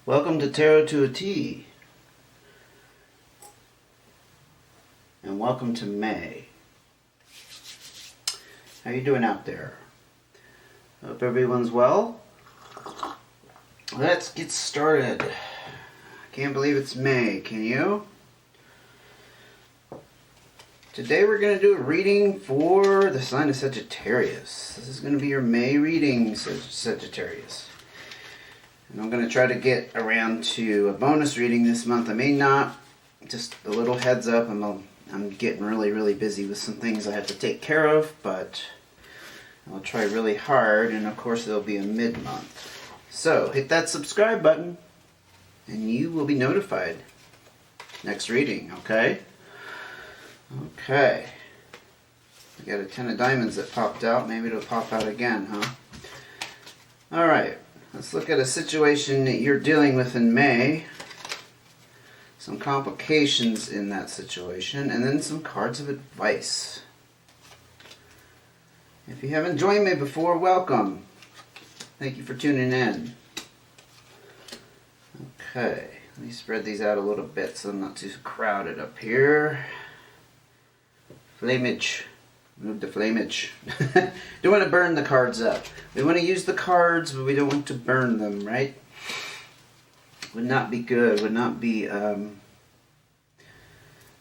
Welcome to Tarot to a T. And welcome to May. How you doing out there? Hope everyone's well. Let's get started. Can't believe it's May, can you? Today we're going to do a reading for the sign of Sagittarius. This is going to be your May reading, Sagittarius. And I'm going to try to get around to a bonus reading this month. I may not. Just a little heads up. I'm getting really busy with some things I have to take care of, but I'll try really hard, and of course it'll be a mid-month. So hit that subscribe button and you will be notified next reading, okay? Okay. We got a 10 of diamonds that popped out. Maybe it'll pop out again, huh? Alright. Let's look at a situation that you're dealing with in May. Some complications in that situation. And then some cards of advice. If you haven't joined me before, welcome. Thank you for tuning in. Okay. Let me spread these out a little bit so I'm not too crowded up here. Flamage. Move the flamage. Don't want to burn the cards up. We want to use the cards, but we don't want to burn them, right? Would not be good. Would not be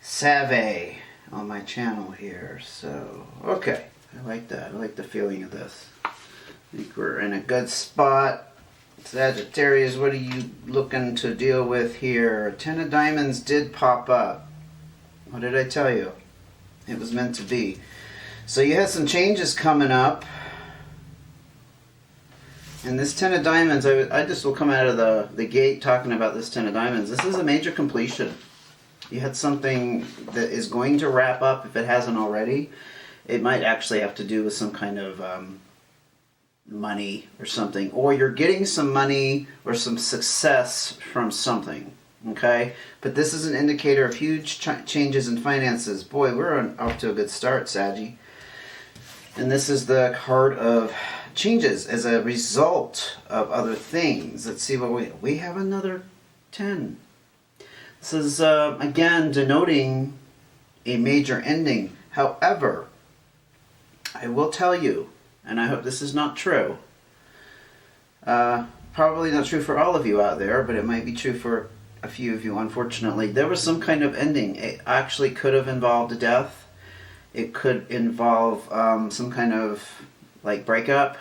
savvy on my channel here. So, okay. I like that. I like the feeling of this. I think we're in a good spot. Sagittarius, what are you looking to deal with here? 10 of diamonds did pop up. What did I tell you? It was meant to be. So you have some changes coming up. And this 10 of diamonds, I just will come out of the gate talking about this 10 of diamonds. This is a major completion. You had something that is going to wrap up if it hasn't already. It might actually have to do with some kind of money or something. Or you're getting some money or some success from something. Okay? But this is an indicator of huge changes in finances. Boy, we're off to a good start, Saggy. And this is the card of changes as a result of other things. Let's see what we have another 10. This is, again, denoting a major ending. However, I will tell you, and I hope this is not true, probably not true for all of you out there, but it might be true for a few of you, unfortunately. There was some kind of ending. It actually could have involved a death. It could involve some kind of like breakup.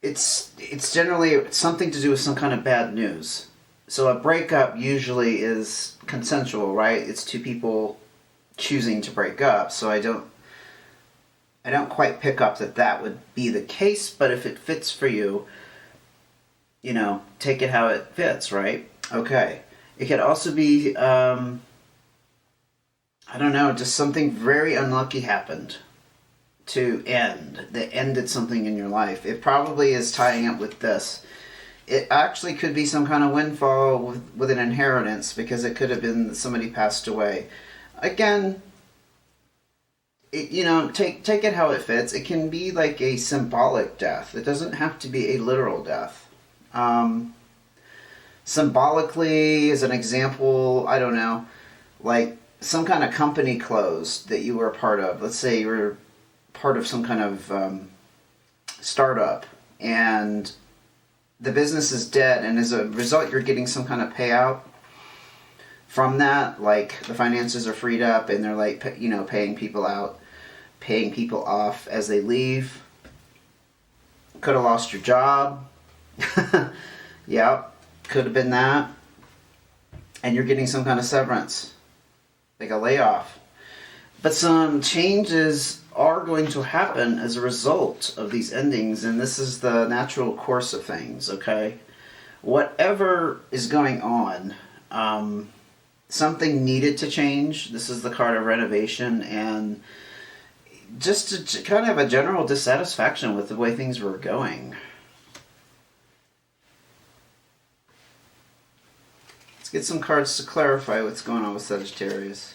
It's generally something to do with some kind of bad news. So a breakup usually is consensual, right? It's two people choosing to break up. So I don't quite pick up that would be the case, but if it fits for you, you know, take it how it fits, right? Okay. It could also be I don't know, just something very unlucky happened to end, that ended something in your life. It probably is tying up with this. It actually could be some kind of windfall with an inheritance, because it could have been that somebody passed away. Again, you know, take it how it fits. It can be like a symbolic death. It doesn't have to be a literal death. Symbolically, as an example, I don't know, like some kind of company closed that you were a part of. Let's say you were part of some kind of startup, and the business is dead, and as a result you're getting some kind of payout from that, like the finances are freed up and they're like, you know, paying people out, paying people off as they leave. Could have lost your job. Yep, could have been that. And you're getting some kind of severance, like a layoff. But some changes are going to happen as a result of these endings, and this is the natural course of things, okay? Whatever is going on, something needed to change. This is the card of renovation, and just to kind of have a general dissatisfaction with the way things were going. Let's get some cards to clarify what's going on with Sagittarius.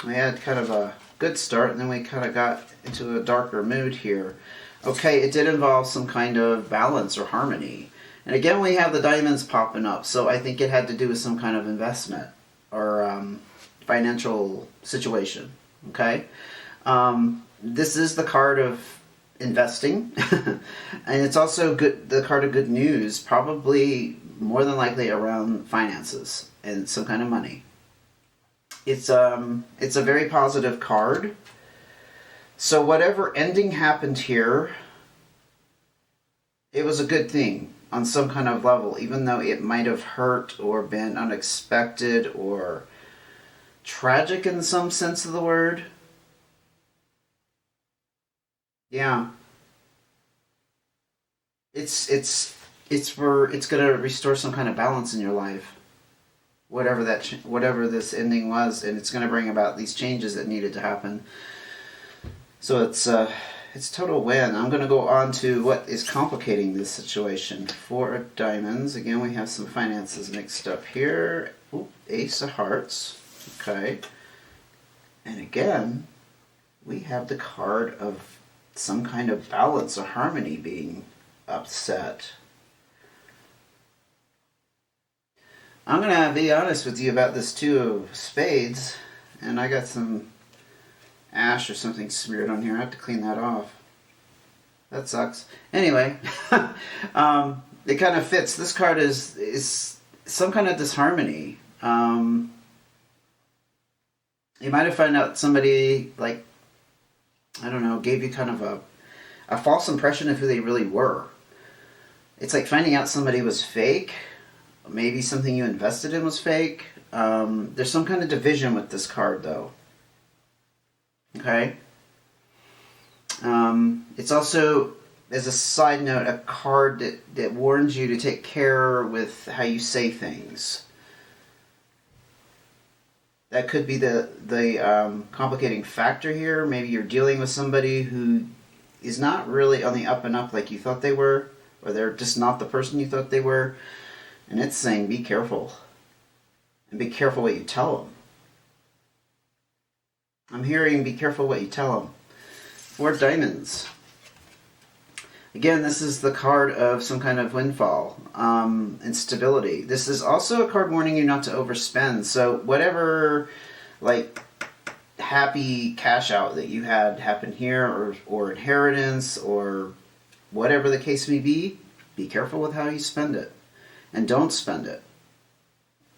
We had kind of a good start, and then we kind of got into a darker mood here. Okay, it did involve some kind of balance or harmony. And again, we have the diamonds popping up, so I think it had to do with some kind of investment or financial situation. Okay? This is the card of investing, and it's also good. The card of good news, probably more than likely around finances and some kind of money. It's a very positive card. So whatever ending happened here, it was a good thing on some kind of level, even though it might have hurt or been unexpected or tragic in some sense of the word. Yeah. It's gonna restore some kind of balance in your life, whatever this ending was, and it's gonna bring about these changes that needed to happen. So it's total win. I'm gonna go on to what is complicating this situation. Four of diamonds. Again, we have some finances mixed up here. Ooh, Ace of hearts. Okay, and again, we have the card of some kind of balance or harmony being upset. I'm gonna be honest with you about this two of spades, and I got some ash or something smeared on here. I have to clean that off. That sucks. Anyway, it kind of fits. This card is some kind of disharmony. You might have found out somebody, like, I don't know, gave you kind of a false impression of who they really were. It's like finding out somebody was fake. Maybe something you invested in was fake. There's some kind of division with this card, though. Okay? It's also, as a side note, a card that warns you to take care with how you say things. That could be the complicating factor here. Maybe you're dealing with somebody who is not really on the up and up like you thought they were, or they're just not the person you thought they were. And it's saying, be careful. And be careful what you tell them. I'm hearing, be careful what you tell them. Four diamonds. Again, this is the card of some kind of windfall and stability. This is also a card warning you not to overspend. So whatever, like, happy cash out that you had happen here, or inheritance, or whatever the case may be careful with how you spend it. And don't spend it.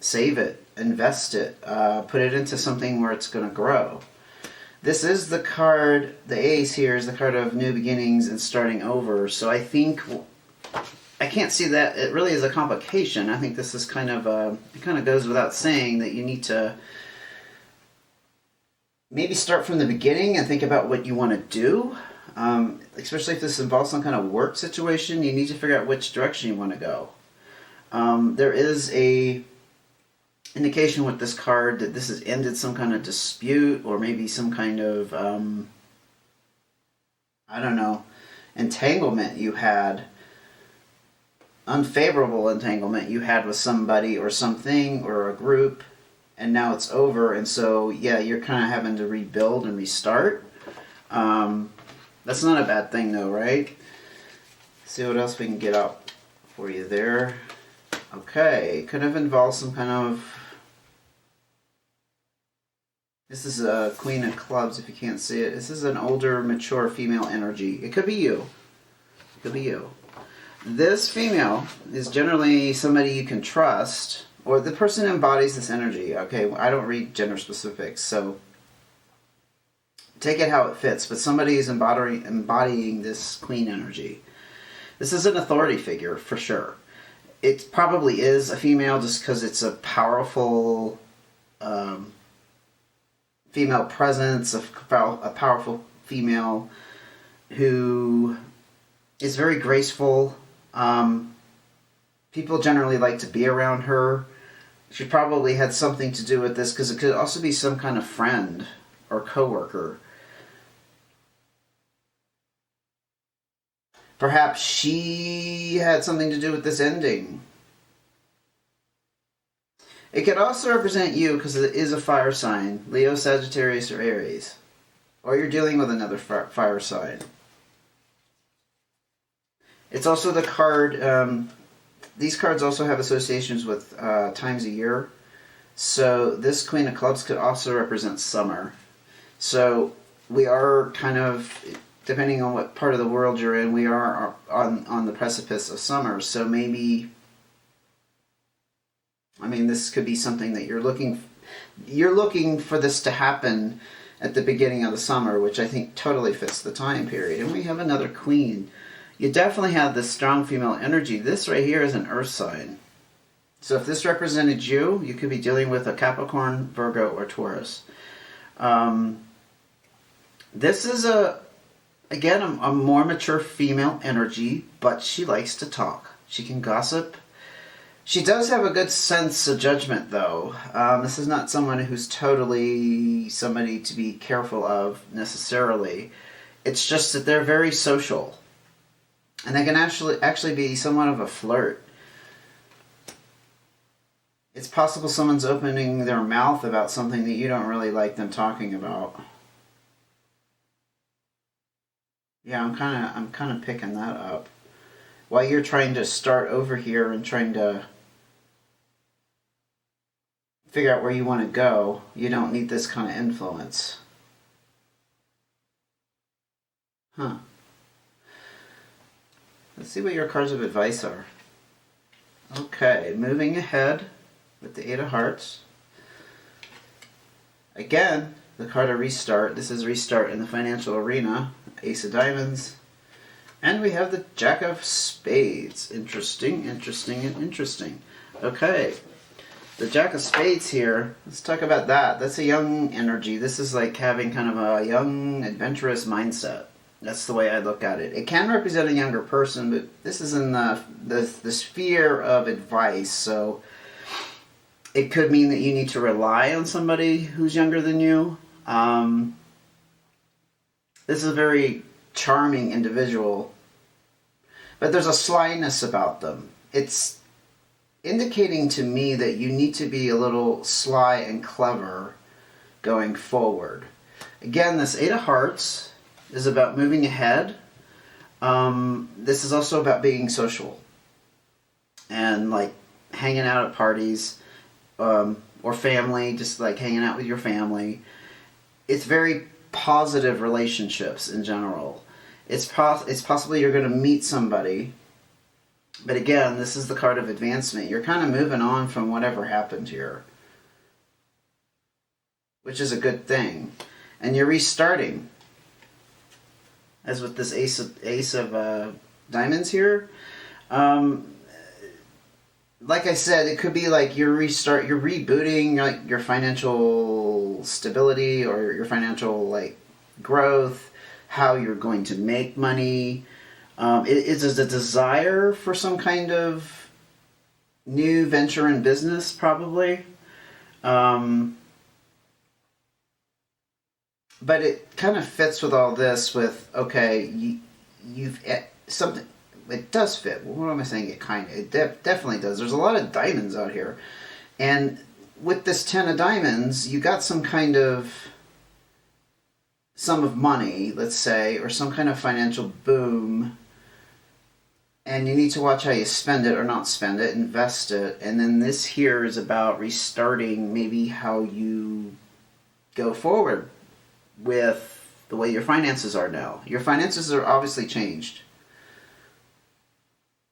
Save it. Invest it. Put it into something where it's going to grow. This is the card, the ace here is the card of new beginnings and starting over. So I think, I can't see that it really is a complication. I think this is kind of, it kind of goes without saying that you need to maybe start from the beginning and think about what you want to do. Especially if this involves some kind of work situation, you need to figure out which direction you want to go. There is a indication with this card that this has ended some kind of dispute, or maybe some kind of, I don't know, entanglement you had, unfavorable entanglement you had with somebody or something or a group, and now it's over, and so, yeah, you're kind of having to rebuild and restart. That's not a bad thing, though, right? See what else we can get out for you there. Okay, could have involved some kind of... This is a Queen of Clubs, if you can't see it. This is an older, mature female energy. It could be you. It could be you. This female is generally somebody you can trust, or the person embodies this energy. Okay, I don't read gender specifics, so take it how it fits, but somebody is embodying this Queen energy. This is an authority figure, for sure. It probably is a female just because it's a powerful female presence, a powerful female who is very graceful. People generally like to be around her. She probably had something to do with this because it could also be some kind of friend or coworker. Perhaps she had something to do with this ending. It could also represent you because it is a fire sign. Leo, Sagittarius, or Aries. Or you're dealing with another fire sign. It's also the card, these cards also have associations with times a year. So this Queen of Clubs could also represent summer. So we are kind of, depending on what part of the world you're in, we are on the precipice of summer. So maybe, I mean, this could be something that you're looking for this to happen at the beginning of the summer, which I think totally fits the time period. And we have another Queen. You definitely have this strong female energy. This right here is an earth sign. So if this represented you, you could be dealing with a Capricorn, Virgo, or Taurus. This is again, a more mature female energy, but she likes to talk. She can gossip. She does have a good sense of judgment, though. This is not someone who's totally somebody to be careful of, necessarily. It's just that they're very social. And they can actually be somewhat of a flirt. It's possible someone's opening their mouth about something that you don't really like them talking about. Yeah, I'm kind of picking that up. While you're trying to start over here and trying to figure out where you want to go, you don't need this kind of influence. Huh. Let's see what your cards of advice are. Okay, moving ahead with the Eight of Hearts. Again, the card of restart. This is restart in the financial arena. Ace of Diamonds. And we have the Jack of Spades. Interesting, interesting, and interesting. Okay. The Jack of Spades here, let's talk about that. That's a young energy. This is like having kind of a young, adventurous mindset. That's the way I look at it. It can represent a younger person, but this is in the sphere of advice, so it could mean that you need to rely on somebody who's younger than you. This is a very charming individual, but there's a slyness about them. It's indicating to me that you need to be a little sly and clever going forward. Again, this Eight of Hearts is about moving ahead. This is also about being social and like hanging out at parties or family, just like hanging out with your family. It's very positive relationships in general. It's possibly you're going to meet somebody, but again, this is the card of advancement. You're kind of moving on from whatever happened here, which is a good thing, and you're restarting. As with this Ace of Diamonds here, like I said, it could be like you're rebooting like your financial stability or your financial like growth, how you're going to make money. It is a desire for some kind of new venture in business, probably. But it kind of fits with all this with, okay, you've something, it does fit. What am I saying? It definitely does. There's a lot of diamonds out here. And with this 10 of diamonds, you got some kind of sum of money, let's say, or some kind of financial boom. And you need to watch how you spend it or not spend it, invest it. And then this here is about restarting maybe how you go forward with the way your finances are now. Your finances are obviously changed.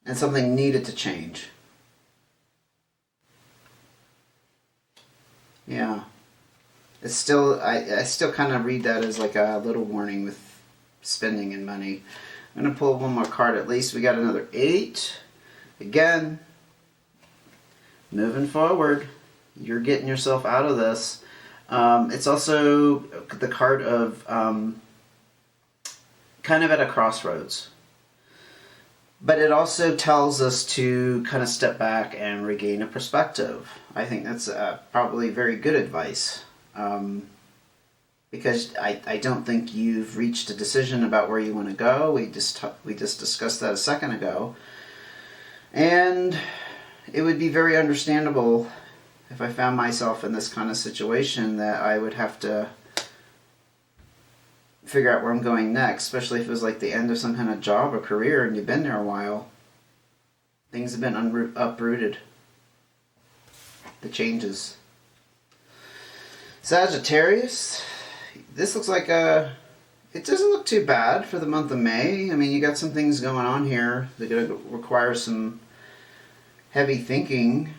And something needed to change. Yeah. It's still, I still kind of read that as like a little warning with spending and money. I'm going to pull one more card at least. We got another 8. Again, moving forward. You're getting yourself out of this. It's also the card of kind of at a crossroads. But it also tells us to kind of step back and regain a perspective. I think that's probably very good advice. Because I don't think you've reached a decision about where you want to go. We just discussed that a second ago. And it would be very understandable if I found myself in this kind of situation that I would have to figure out where I'm going next, especially if it was like the end of some kind of job or career and you've been there a while. Things have been uprooted. The changes. Sagittarius, this looks like it doesn't look too bad for the month of May. I mean, you got some things going on here that are going to require some heavy thinking.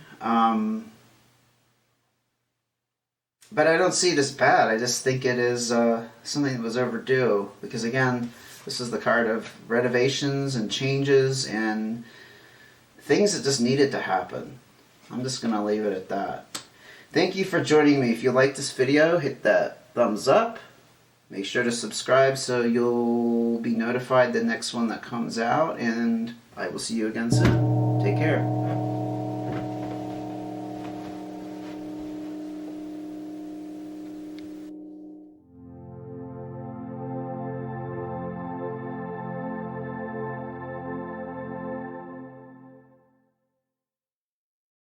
But I don't see it as bad. I just think it is something that was overdue. Because again, this is the card of renovations and changes and things that just needed to happen. I'm just going to leave it at that. Thank you for joining me. If you like this video, hit that thumbs up. Make sure to subscribe so you'll be notified the next one that comes out. And I will see you again soon. Take care.